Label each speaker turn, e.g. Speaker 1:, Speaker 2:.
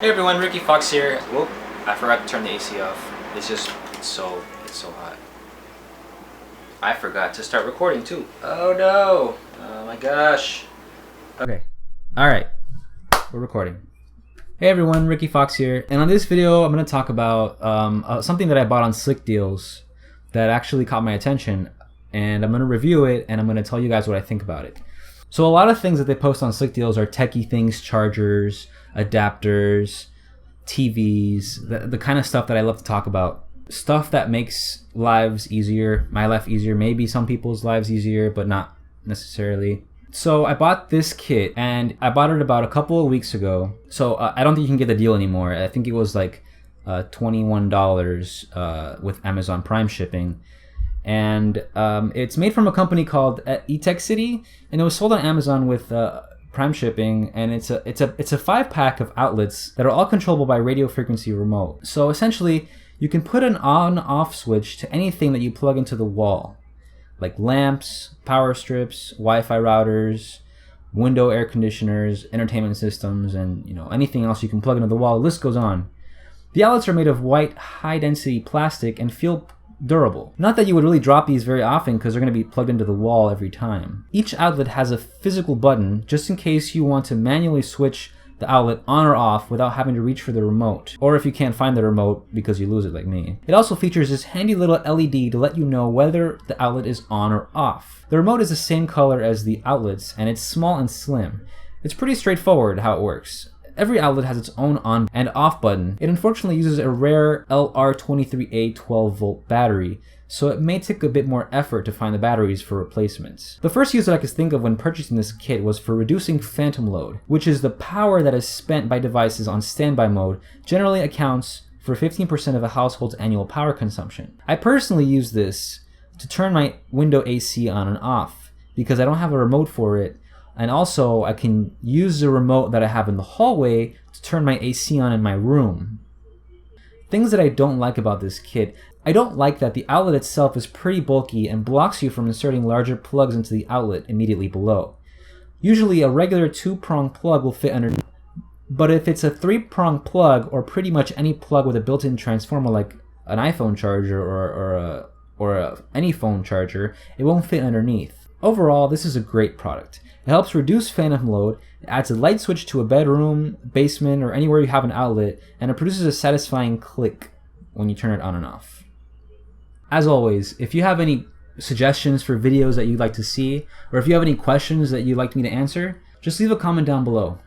Speaker 1: Hey everyone, Ricky Fox here. Whoop, I forgot to turn the AC off. It's so hot. I forgot to start recording too. Oh no! Oh my gosh. Okay, alright, we're recording. Hey everyone, Ricky Fox here. And on this video, I'm going to talk about something that I bought on Slick Deals that actually caught my attention. And I'm going to review it and I'm going to tell you guys what I think about it. So a lot of things that they post on Slick Deals are techie things, chargers, adapters, TVs, the kind of stuff that I love to talk about. Stuff that makes lives easier, my life easier, maybe some people's lives easier, but not necessarily. So I bought this kit and I bought it about a couple of weeks ago. So I don't think you can get the deal anymore. I think it was like $21 with Amazon Prime shipping. And it's made from a company called Etekcity, and it was sold on Amazon with Prime shipping, and it's a 5-pack of outlets that are all controllable by radio frequency remote. So essentially, you can put an on-off switch to anything that you plug into the wall, like lamps, power strips, Wi-Fi routers, window air conditioners, entertainment systems, and anything else you can plug into the wall. The list goes on. The outlets are made of white, high-density plastic and feel durable. Not that you would really drop these very often because they're going to be plugged into the wall every time. Each outlet has a physical button just in case you want to manually switch the outlet on or off without having to reach for the remote, or if you can't find the remote because you lose it like me. It also features this handy little LED to let you know whether the outlet is on or off. The remote is the same color as the outlets and it's small and slim. It's pretty straightforward how it works. Every outlet has its own on and off button. It unfortunately uses a rare LR23A 12-volt battery, so it may take a bit more effort to find the batteries for replacements. The first use that I could think of when purchasing this kit was for reducing phantom load, which is the power that is spent by devices on standby mode, generally accounts for 15% of a household's annual power consumption. I personally use this to turn my window AC on and off because I don't have a remote for it. And also, I can use the remote that I have in the hallway to turn my AC on in my room. Things that I don't like about this kit. I don't like that the outlet itself is pretty bulky and blocks you from inserting larger plugs into the outlet immediately below. Usually, a regular 2-prong plug will fit underneath. But if it's a 3-prong plug, or pretty much any plug with a built-in transformer like an iPhone charger or any phone charger, it won't fit underneath. Overall, this is a great product. It helps reduce phantom load, it adds a light switch to a bedroom, basement, or anywhere you have an outlet, and it produces a satisfying click when you turn it on and off. As always, if you have any suggestions for videos that you'd like to see, or if you have any questions that you'd like me to answer, just leave a comment down below.